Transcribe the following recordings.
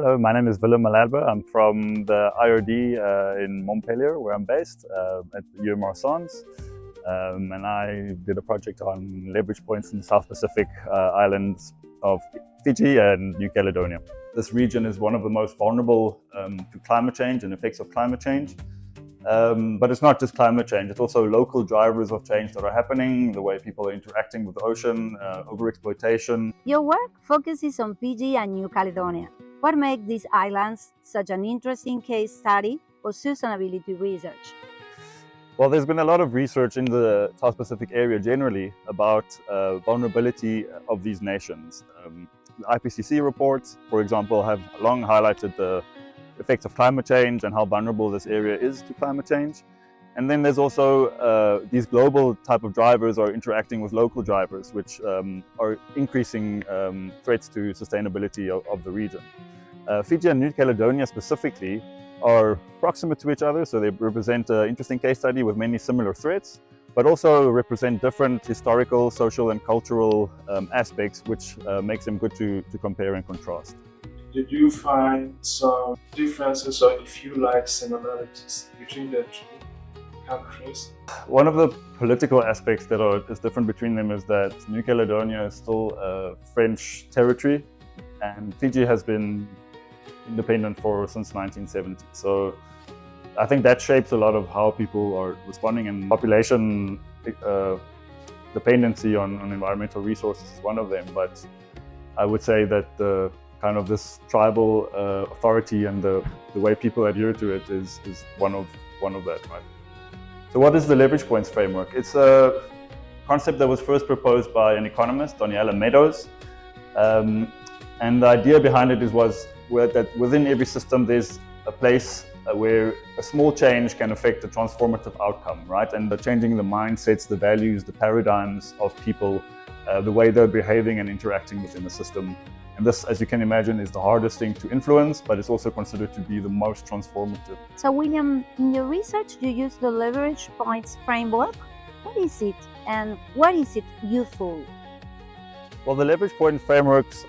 Hello, my name is Willem Malherbe. I'm from the IRD in Montpellier, where I'm based at the UMR Sans. And I did a project on leverage points in the South Pacific islands of Fiji and New Caledonia. This region is one of the most vulnerable to climate change and effects of climate change. But it's not just climate change, it's also local drivers of change that are happening, the way people are interacting with the ocean, overexploitation. Your work focuses on Fiji and New Caledonia. What makes these islands such an interesting case study for sustainability research? Well, there's been a lot of research in the South Pacific area generally about vulnerability of these nations. The IPCC reports, for example, have long highlighted the effects of climate change and how vulnerable this area is to climate change. And then there's also these global type of drivers are interacting with local drivers, which are increasing threats to sustainability of the region. Fiji and New Caledonia specifically are proximate to each other, so they represent an interesting case study with many similar threats, but also represent different historical, social and cultural aspects, which makes them good to compare and contrast. Did you find some differences or, if you like, similarities between the two countries? One of the political aspects that is different between them is that New Caledonia is still a French territory and Fiji has been independent since 1970. So I think that shapes a lot of how people are responding, and population dependency on environmental resources is one of them. But I would say that the kind of this tribal authority and the way people adhere to it is one of that, right? So what is the leverage points framework? It's a concept that was first proposed by an economist, Daniela Meadows. And the idea behind it was that within every system there's a place where a small change can affect a transformative outcome, right? And changing the mindsets, the values, the paradigms of people, the way they're behaving and interacting within the system. And this, as you can imagine, is the hardest thing to influence, but it's also considered to be the most transformative. So William, in your research you use the leverage points framework. What is it and what is it useful? Well, the leverage point frameworks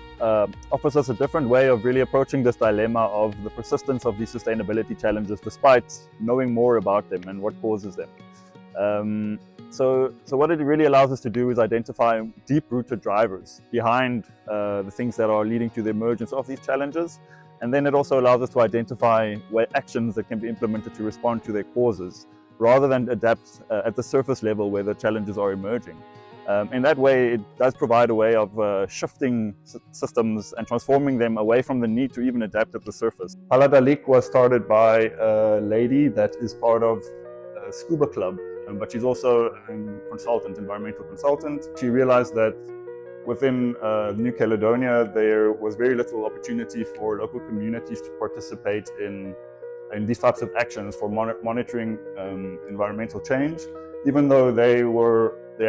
offers us a different way of really approaching this dilemma of the persistence of these sustainability challenges despite knowing more about them and what causes them. So what it really allows us to do is identify deep-rooted drivers behind the things that are leading to the emergence of these challenges. And then it also allows us to identify actions that can be implemented to respond to their causes, rather than adapt at the surface level where the challenges are emerging. In that way, it does provide a way of shifting systems and transforming them away from the need to even adapt at the surface. Paladalik was started by a lady that is part of a scuba club, but she's also an environmental consultant. She realized that within New Caledonia, there was very little opportunity for local communities to participate in these types of actions for monitoring environmental change, even though they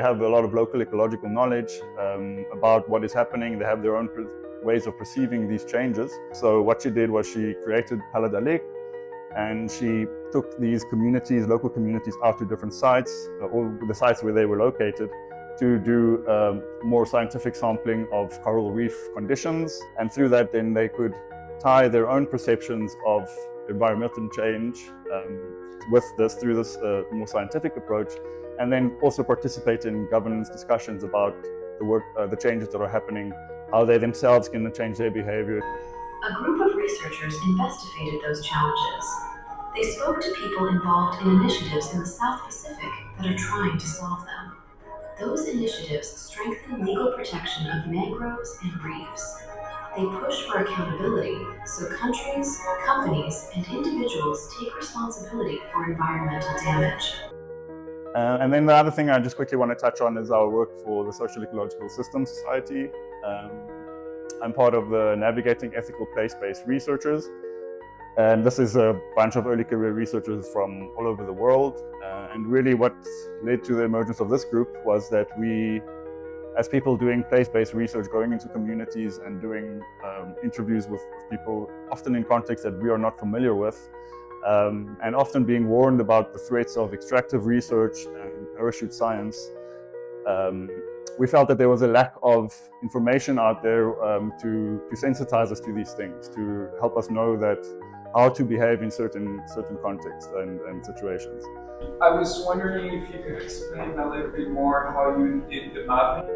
have a lot of local ecological knowledge about what is happening. They have their own ways of perceiving these changes. So what she did was she created Paladalik, and she took these communities, local communities, out to different sites, or the sites where they were located, to do more scientific sampling of coral reef conditions. And through that, then they could tie their own perceptions of environmental change through this more scientific approach, and then also participate in governance discussions about the changes that are happening, how they themselves can change their behavior. A group of researchers investigated those challenges. They spoke to people involved in initiatives in the South Pacific that are trying to solve them. Those initiatives strengthen legal protection of mangroves and reefs. They push for accountability so countries, companies, and individuals take responsibility for environmental damage. And then the other thing I just quickly want to touch on is our work for the Social-Ecological Systems Society. I'm part of the Navigating Ethical Place-Based Researchers, and this is a bunch of early career researchers from all over the world. And really what led to the emergence of this group was that we, as people doing place-based research, going into communities and doing interviews with people, often in contexts that we are not familiar with, and often being warned about the threats of extractive research and parachute science, we felt that there was a lack of information out there to sensitize us to these things, to help us know that how to behave in certain contexts and situations. I was wondering if you could explain a little bit more how you did the mapping.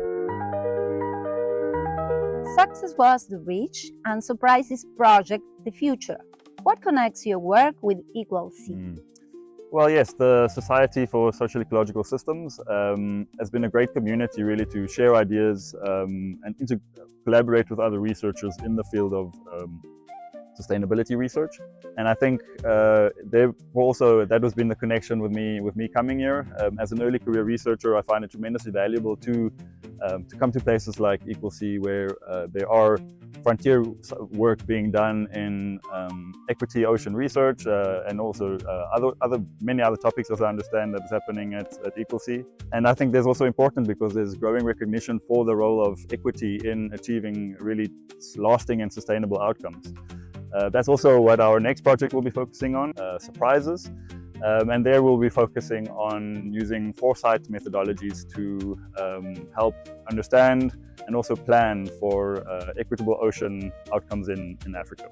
SocSES was the Reach and Surprises project, the future. What connects your work with EqualSea? Well, yes, the Society for Social-Ecological Systems has been a great community really to share ideas and to collaborate with other researchers in the field of sustainability research. And I think that has been the connection with me coming here. As an early career researcher, I find it tremendously valuable to come to places like EqualSea, where there are frontier work being done in equity ocean research and also many other topics, as I understand, that is happening at EqualSea. And I think there's also important because there's growing recognition for the role of equity in achieving really lasting and sustainable outcomes. That's also what our next project will be focusing on, surprises. And there we'll be focusing on using foresight methodologies to help understand and also plan for equitable ocean outcomes in Africa.